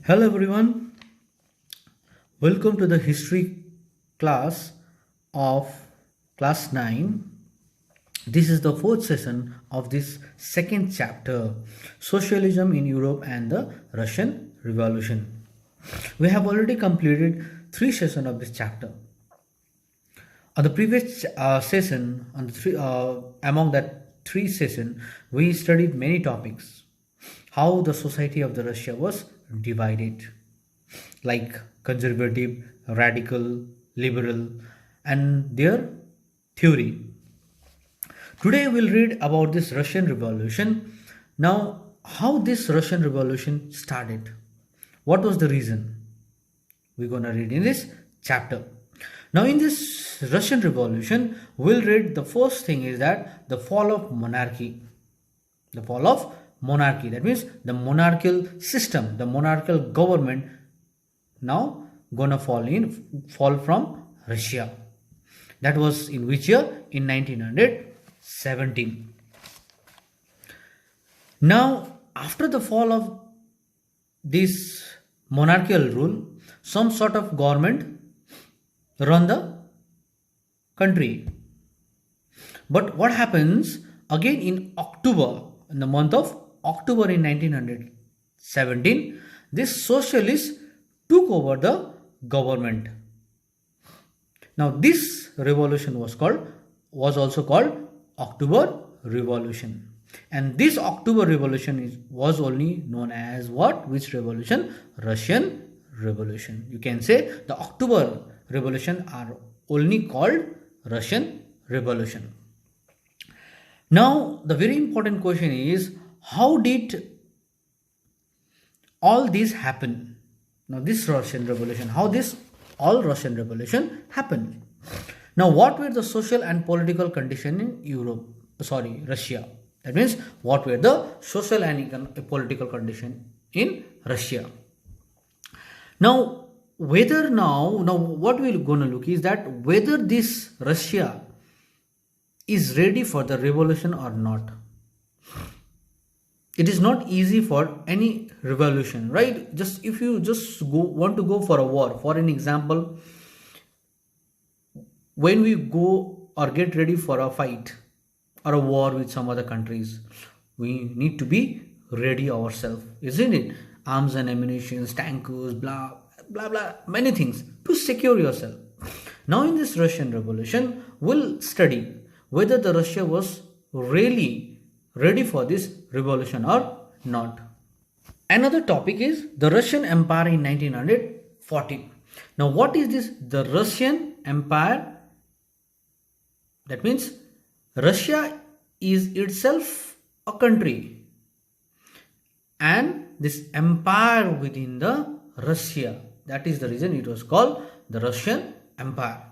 Hello everyone, welcome to the history class of class 9. This is the fourth session of this second chapter, Socialism in Europe and the Russian Revolution. We have already completed three sessions of this chapter. On the previous session, among that three session, we studied many topics. How the society of the Russia was divided, like conservative, radical, liberal, and their theory. Today we'll read about this Russian Revolution. Now, how this Russian Revolution started? What was the reason? We're gonna read in this chapter. Now, in this Russian Revolution, we'll read the first thing is that the fall of monarchy. The fall of monarchy. That means the monarchical system, the monarchical government now gonna fall from Russia. That was in which year? In 1917. Now, after the fall of this monarchical rule, some sort of government run the country. But what happens again in October, in the month of October in 1917, this socialists took over the government. Now this revolution was also called October Revolution. And this October Revolution was only known as what? Which revolution? Russian Revolution. You can say the October Revolution are only called Russian Revolution. Now the very important question is, how did all this happen? Now this Russian Revolution, how this all Russian Revolution happened? Now what were the social and political condition in Russia? That means what were the social and political condition in Russia? Now what we're gonna look is that whether this Russia is ready for the revolution or not. It is not easy for any revolution, right? If you want to go for a war, for an example, when we go or get ready for a fight or a war with some other countries, we need to be ready ourselves, isn't it? Arms and ammunition, tankers, blah blah blah, many things to secure yourself. Now in this Russian Revolution, we'll study whether the Russia was really ready for this revolution or not. Another topic is the Russian Empire in 1914. Now what is this? The Russian Empire. That means Russia is itself a country, and this empire within the Russia. That is the reason it was called the Russian Empire.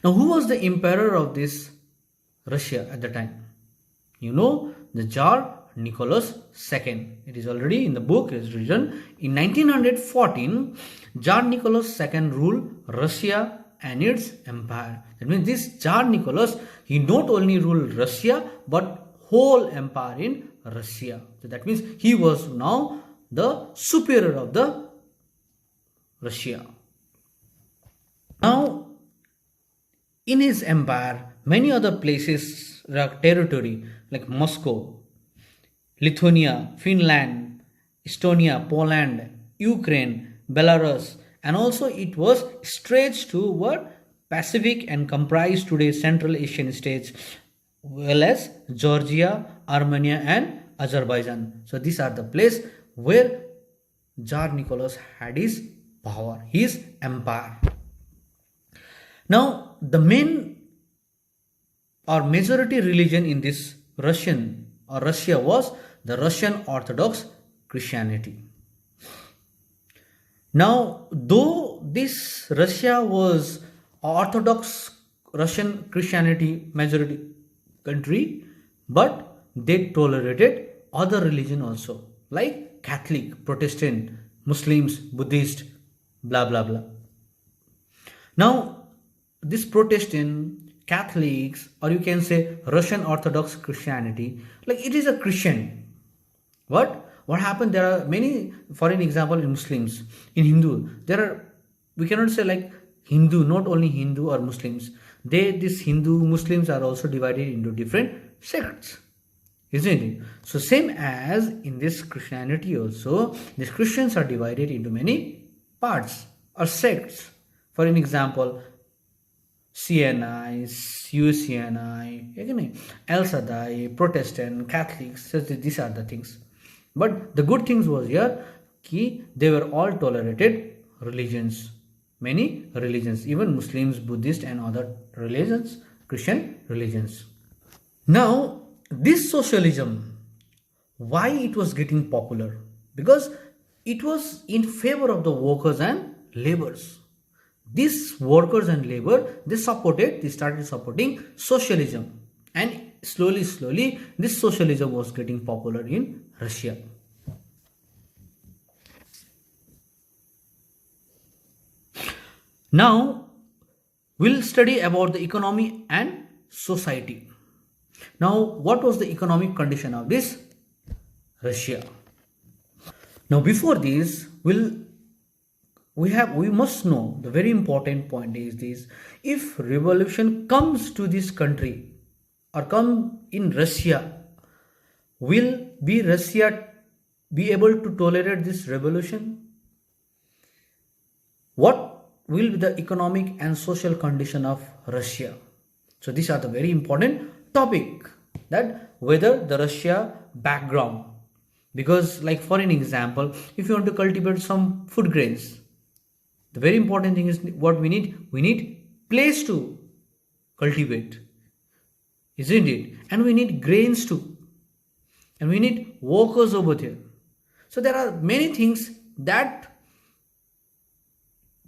Now who was the emperor of this Russia at the time? You know, the Tsar Nicholas II. It is already in the book, it is written. In 1914, Tsar Nicholas II ruled Russia and its empire. That means this Tsar Nicholas, he not only ruled Russia but whole empire in Russia. So that means he was now the superior of the Russia. Now, in his empire, many other places, territory like Moscow, Lithuania, Finland, Estonia, Poland, Ukraine, Belarus, and also it was stretched to what? Pacific and comprised today's Central Asian states, well as Georgia, Armenia, and Azerbaijan. So these are the places where Tsar Nicholas had his power, his empire. Now the main or majority religion in this Russia was the Russian Orthodox Christianity. Now, though this Russia was Orthodox Russian Christianity majority country, but they tolerated other religion also, like Catholic, Protestant, Muslims, Buddhist, blah blah blah. Now, this Protestant, Catholics, or you can say Russian Orthodox Christianity, like it is a Christian. What? What happened? There are many, for an example, in Muslims, in Hindu, there are, we cannot say like Hindu, not only Hindu or Muslims. This Hindu Muslims are also divided into different sects, isn't it? So same as in this Christianity also, these Christians are divided into many parts or sects. For an example, CNI, UCNI, El Shaddai, Protestant, Catholics, so these are the things. But the good things was here, they were all tolerated religions, many religions, even Muslims, Buddhist and other religions, Christian religions. Now, this socialism, why it was getting popular? Because it was in favor of the workers and laborers. These workers and labor, they started supporting socialism, and slowly this socialism was getting popular in Russia. Now we'll study about the economy and society. Now, what was the economic condition of this Russia? Now before this, we must know the very important point is this: if revolution comes to this country or come in Russia, will Russia be able to tolerate this revolution? What will be the economic and social condition of Russia? So these are the very important topic, that whether the Russia background, because like for an example, if you want to cultivate some food grains, the very important thing is what we need place to cultivate, isn't it? And we need grains too, and we need workers over there. So there are many things that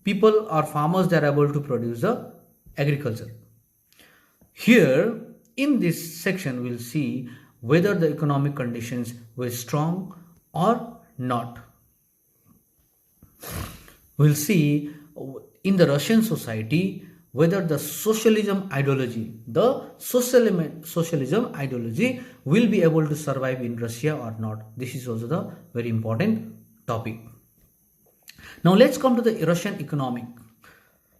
people or farmers, they are able to produce the agriculture. Here in this section we'll see whether the economic conditions were strong or not. We'll see in the Russian society whether the socialism ideology will be able to survive in Russia or not. This is also the very important topic. Now let's come to the Russian economic.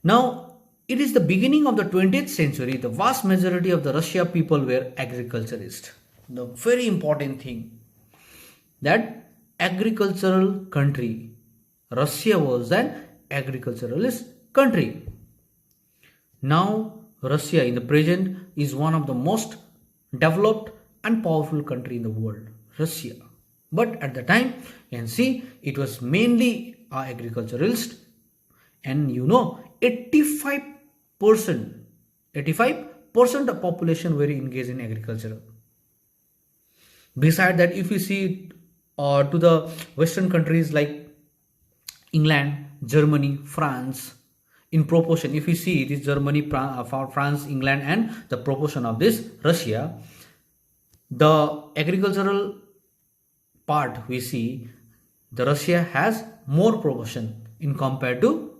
Now it is the beginning of the 20th century. The vast majority of the Russia people were agriculturists. The very important thing, that agricultural country, Russia was an agriculturalist country. Now Russia in the present is one of the most developed and powerful country in the world, Russia. But at the time, you can see it was mainly agriculturalist, and 85% of population were engaged in agriculture. Beside that, if you see to the Western countries like England, Germany, France, in proportion, if you see this Germany, France, England, and the proportion of this Russia, the agricultural part we see, the Russia has more proportion in compared to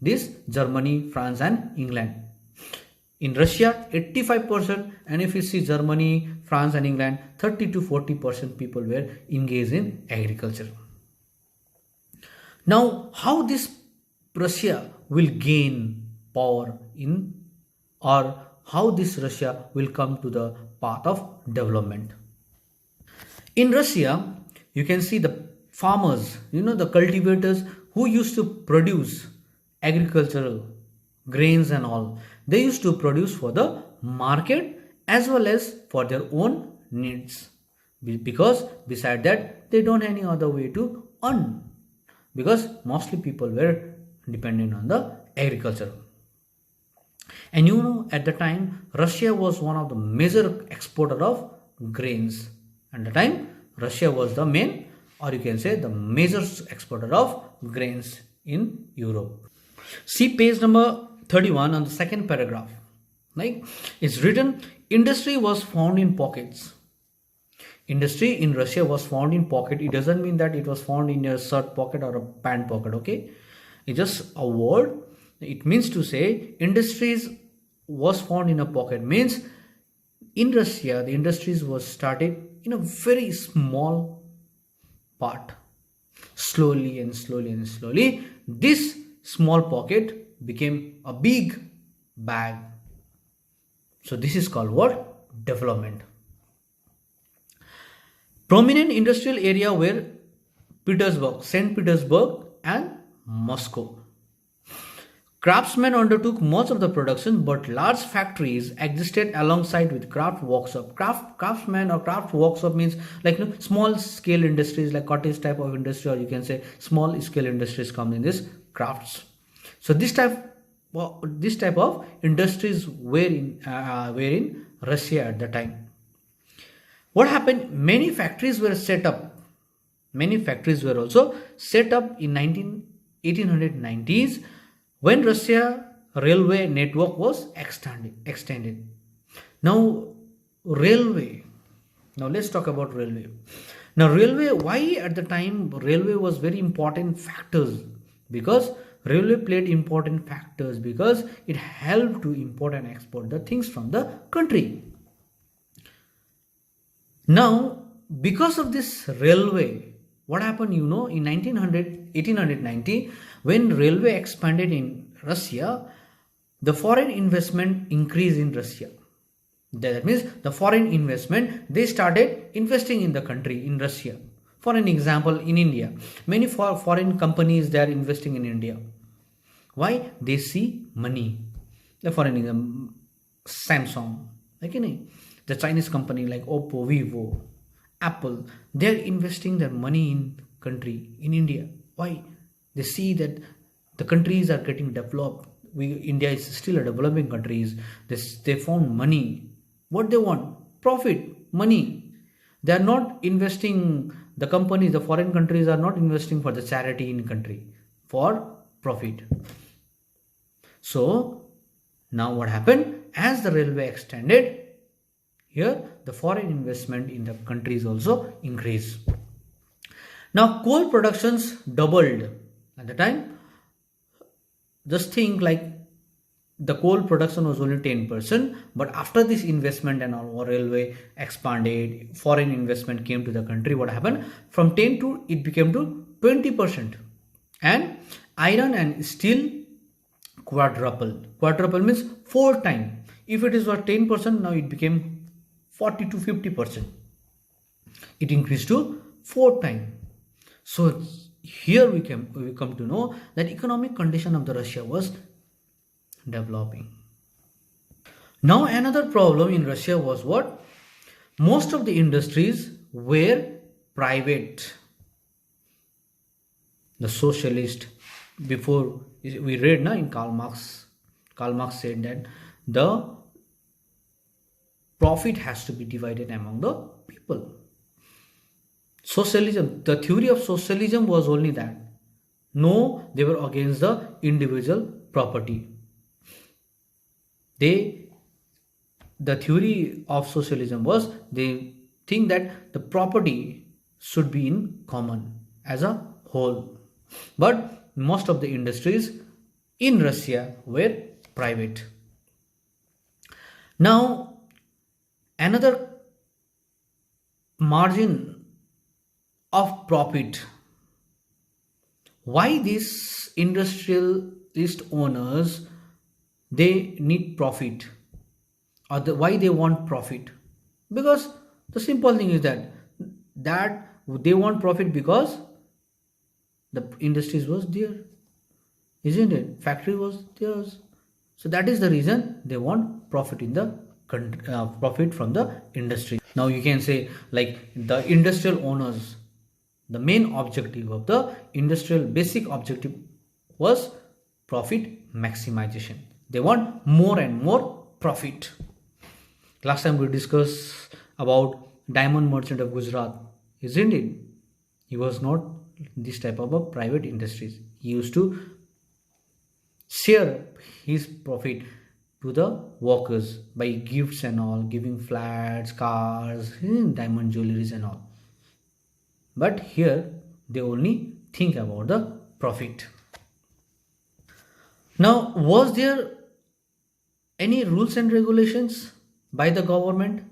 this Germany, France, and England. In Russia, 85%, and if you see Germany, France, and England, 30 to 40% people were engaged in agriculture. Now, how this Russia will gain power in, or how this Russia will come to the path of development? In Russia, you can see the farmers, the cultivators who used to produce agricultural grains and all, they used to produce for the market as well as for their own needs, because beside that they don't have any other way to earn, because mostly people were dependent on the agriculture. And at the time Russia was one of the major exporter of grains. At the time Russia was the main, or you can say the major exporter of grains in Europe. See page number 31 on the second paragraph. Like it's written, industry was found in pockets. Industry in Russia was found in pocket. It doesn't mean that it was found in a shirt pocket or a pant pocket, okay? It's just a word. It means to say industries was found in a pocket. Means in Russia, the industries was started in a very small part. Slowly and slowly and slowly, this small pocket became a big bag. So this is called what? Development. Prominent industrial area were Petersburg, St. Petersburg and Moscow. Craftsmen undertook much of the production, but large factories existed alongside with craft workshop. Craftsman or craft workshop means like small scale industries, like cottage type of industry, or you can say small scale industries come in this crafts. So this type of industries were in Russia at the time. What happened? Many factories were set up. Many factories were also set up in 1890s when Russia railway network was extended. Now railway. Now let's talk about railway. Now railway, why at the time railway was very important factors? Because railway played important factors because it helped to import and export the things from the country. Now, because of this railway, what happened, in 1890, when railway expanded in Russia, the foreign investment increased in Russia. That means the foreign investment, they started investing in the country, in Russia. For an example, in India, many foreign companies, they are investing in India. Why? They see money. For an example, Samsung, the Chinese company like Oppo, Vivo, Apple, they are investing their money in country, in India. Why? They see that the countries are getting developed. India is still a developing country. They found money. What they want? Profit, money. They are not investing, the companies, the foreign countries are not investing for the charity in country, for profit. So now what happened? As the railway extended, here the foreign investment in the countries also increased. Now coal productions doubled at the time. Just think like the coal production was only 10%, but after this investment and our railway expanded, foreign investment came to the country. What happened? From 10 to it became to 20%. And iron and steel quadruple. Quadruple means 4 times. If it is for 10%, now it became 40 to 50%. It increased to 4 times. So here we come to know that economic condition of the Russia was developing. Now another problem in Russia was what? Most of the industries were private. The socialist, before we read in Karl Marx said that the profit has to be divided among the people. Socialism, the theory of socialism was only that. No, they were against the individual property. The theory of socialism was they think that the property should be in common as a whole. But most of the industries in Russia were private. Now, another margin of profit. Why these industrialist owners, they need profit, or why they want profit? Because the simple thing is that they want profit because the industries was there, isn't it? Factory was theirs. So that is the reason they want profit in the profit from the industry. Now you can say like the industrial owners, the main objective of the industrial basic objective was profit maximization. They want more and more profit. Last time we discussed about diamond merchant of Gujarat, isn't it? He was not this type of a private industries. He used to share his profit to the workers by gifts and all, giving flats, cars, diamond jewelries and all. But here they only think about the profit. Now, was there any rules and regulations by the government?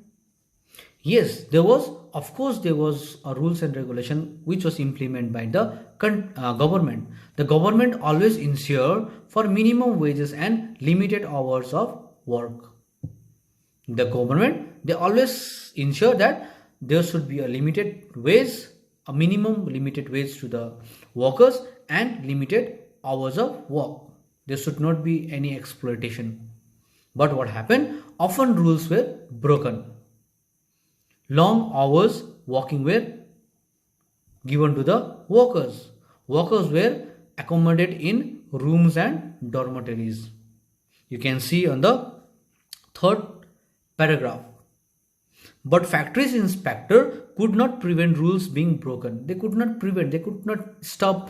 Yes, there was of course there was a rules and regulation which was implemented by the government. The government always ensure for minimum wages and limited hours of work. The government, they always ensure that there should be a limited wage, a minimum limited wage to the workers and limited hours of work. There should not be any exploitation. But what happened? Often rules were broken. Long hours working were given to the workers. Workers were accommodated in rooms and dormitories. You can see on the third paragraph. But factories inspector could not prevent rules being broken. They could not prevent, they could not stop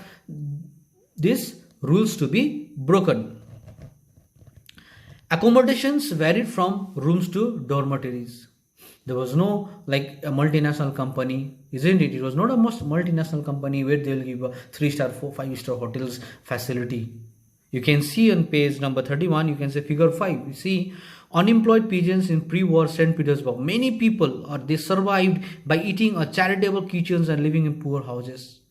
these rules to be broken. Accommodations varied from rooms to dormitories. There was no like a multinational company, isn't it? It was not a multinational company where they'll give a 3-star, 5-star hotels facility. You can see on page number 31, you can say figure 5. You see unemployed peasants in pre-war St. Petersburg. Many people they survived by eating a charitable kitchens and living in poor houses.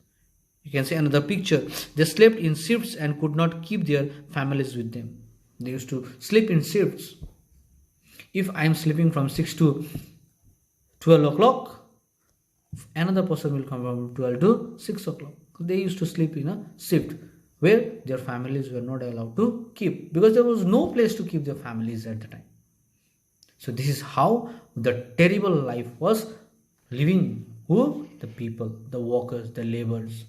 You can see another picture. They slept in shifts and could not keep their families with them. They used to sleep in shifts. If I am sleeping from 6 to 12 o'clock, another person will come from 12 to 6 o'clock. They used to sleep in a shift where their families were not allowed to keep because there was no place to keep their families at the time. So this is how the terrible life was living. Who? The people, the workers, the laborers.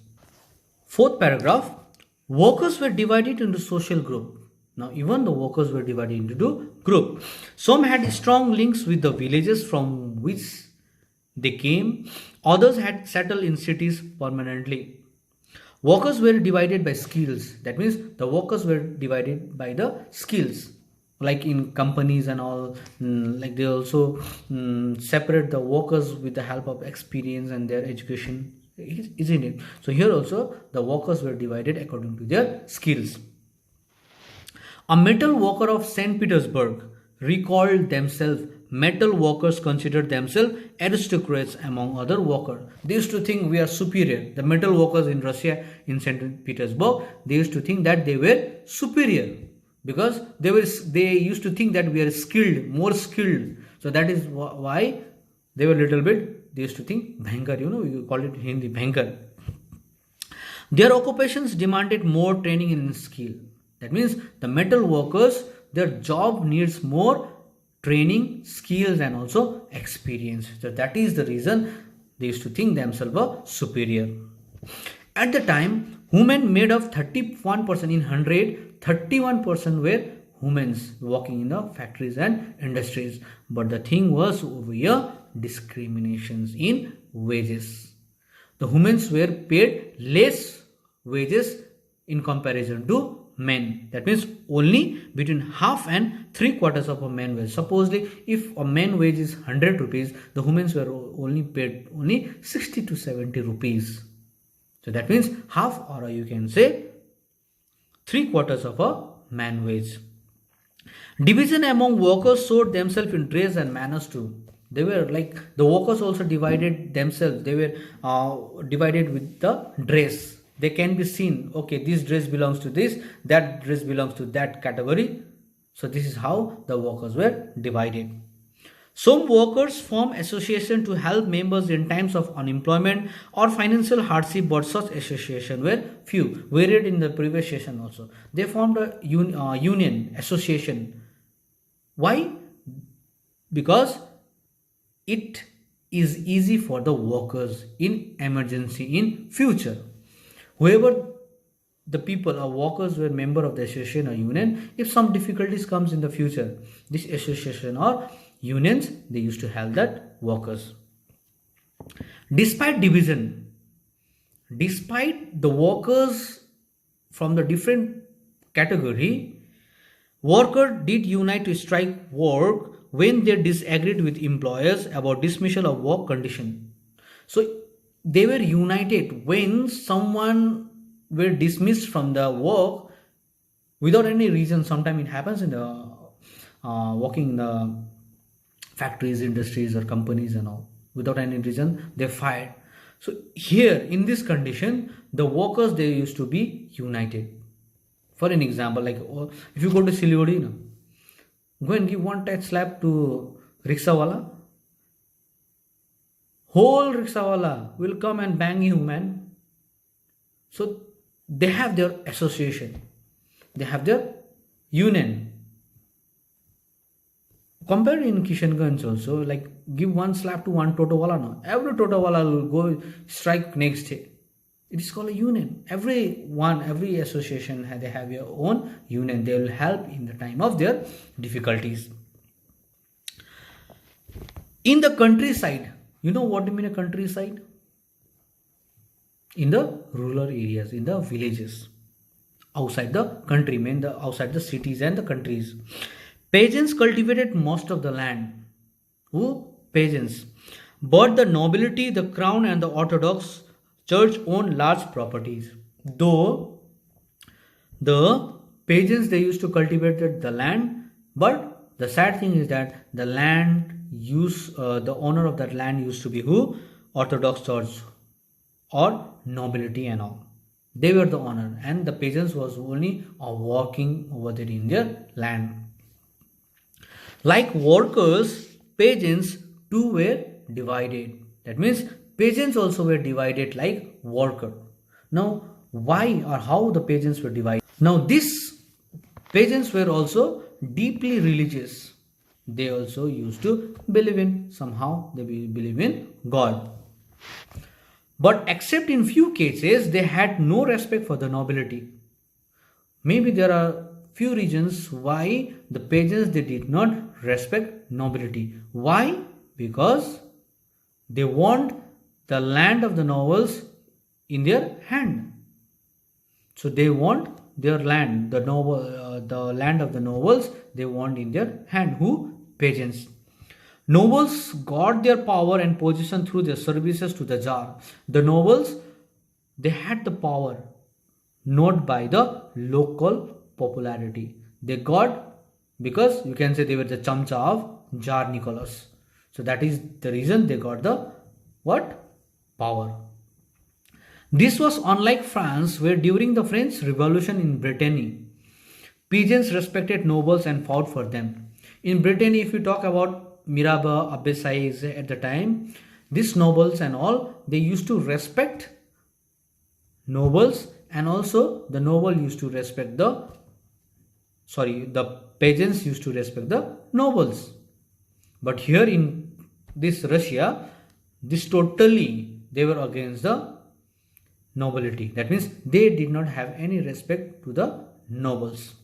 Fourth paragraph, workers were divided into social group. Now even the workers were divided into two groups. Some had strong links with the villages from which they came. Others had settled in cities permanently. Workers were divided by skills. That means the workers were divided by the skills. Like in companies and all, like they also separate the workers with the help of experience and their education, isn't it? So here also the workers were divided according to their skills. A metal worker of St. Petersburg recalled themselves. Metal workers considered themselves aristocrats among other workers. They used to think we are superior. The metal workers in Russia, in St. Petersburg, they used to think that they were superior because they used to think that we are skilled, more skilled. So that is why they were little bit, they used to think bhankar, you call it in Hindi, bhankar. Their occupations demanded more training and skill. That means the metal workers, their job needs more training, skills and also experience. So that is the reason they used to think themselves a superior. At the time, women made up 31% in 100, 31% were women working in the factories and industries. But the thing was over here, discriminations in wages. The women were paid less wages in comparison to men. That means only between half and 3/4 of a man wage. Supposedly, if a man wage is 100 rupees, the women were only paid only 60 to 70 rupees. So that means half, or you can say 3/4 of a man wage. Division among workers showed themselves in dress and manners too. They were like the workers also divided themselves. They were divided with the dress. They can be seen, okay, this dress belongs to this, that dress belongs to that category. So this is how the workers were divided. Some workers formed associations to help members in times of unemployment or financial hardship, but such associations were few. We read in the previous session also. They formed a union, association. Why? Because it is easy for the workers in emergency in future. Whoever the people or workers were member of the association or union, if some difficulties comes in the future, this association or unions, they used to help that workers. Despite division, despite the workers from the different category, workers did unite to strike work when they disagreed with employers about dismissal of work condition. So they were united when someone were dismissed from the work without any reason. Sometimes it happens in the working in the factories, industries or companies and all. without any reason they fired. So here in this condition, the workers, they used to be united. For an example, like if you go to Siliguri, go and give one tight slap to rickshawala, whole rickshawala will come and bang you, man. So they have their association, they have their union. Compare in Kishanganj also, like give one slap to one toto wala, no, every toto wala will go strike next day. It is called a union. Every association, they have their own union. They will help in the time of their difficulties. In the countryside, you know what I mean a countryside? In the rural areas, in the villages, outside the country, outside the cities and the countries. Peasants cultivated most of the land. Who? Peasants. But the nobility, the crown and the Orthodox Church owned large properties. Though the peasants, they used to cultivate the land, but the sad thing is that the owner of that land used to be who? Orthodox Church or nobility and all. They were the owner, and the peasants was only working over there in their land. Like workers, peasants too were divided. That means peasants also were divided like worker. Now, why or how the peasants were divided? Now, these peasants were also deeply religious. They also used to believe in, somehow they believe in God. But except in few cases, they had no respect for the nobility. Maybe there are few reasons why the peasants, they did not respect nobility. Why? Because they want the land of the nobles in their hand. So they want their land, the land of the nobles, they want in their hand. Who? Peasants. Nobles got their power and position through their services to the Tsar. The nobles, they had the power not by the local popularity. They got, because you can say they were the chamcha of Tsar Nicholas. So that is the reason they got the what? Power. This was unlike France, where during the French Revolution in Brittany, peasants respected nobles and fought for them. In Brittany, if you talk about Mirabeau, Abbasides at the time, these nobles and all, they used to respect nobles, and also the noble used to respect the peasants used to respect the nobles. But here in this Russia, this totally they were against the nobility. That means they did not have any respect to the nobles.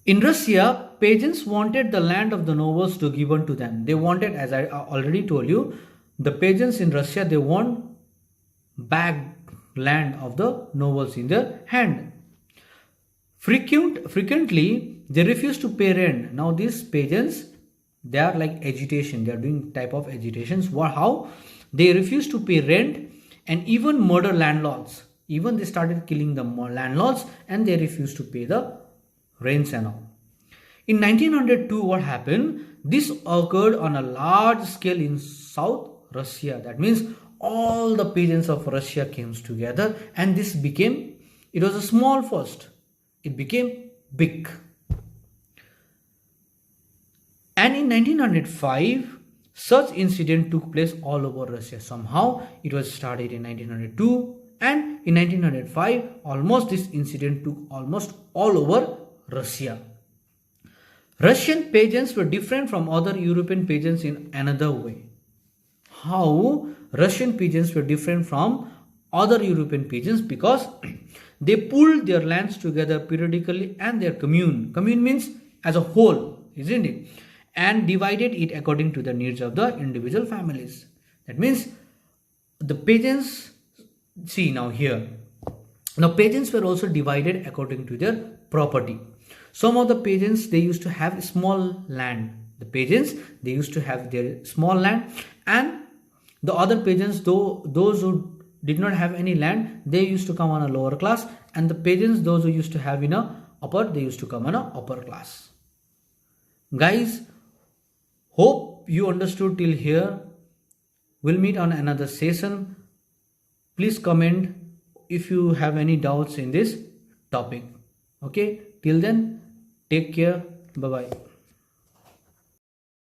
In Russia, peasants wanted the land of the nobles to be given to them. They wanted, as I already told you, the peasants in Russia, they want back land of the nobles in their hand. Frequently, they refuse to pay rent. Now these peasants, they are like agitation. They are doing type of agitations. How? They refuse to pay rent and even murder landlords. Even they started killing the landlords, and they refused to pay the rents and all. In 1902, what happened? This occurred on a large scale in South Russia. That means all the peasants of Russia came together, and this became, it was a small first, it became big. And in 1905, such incident took place all over Russia. Somehow it was started in 1902, and in 1905, almost this incident took almost all over Russia. Russian peasants were different from other European peasants in another way. How Russian peasants were different from other European peasants? Because they pooled their lands together periodically, and their commune means as a whole, isn't it? And divided it according to the needs of the individual families. That means the peasants, see now here, now peasants were also divided according to their property. Some of the peasants, they used to have small land. The peasants, they used to have their small land, and the other peasants, those who did not have any land, they used to come on a lower class, and the peasants, those who used to have in a upper, they used to come on a upper class. Guys, Hope you understood till here. We'll meet on another session. Please comment if you have any doubts in this topic. Okay, till then, take care. Bye bye.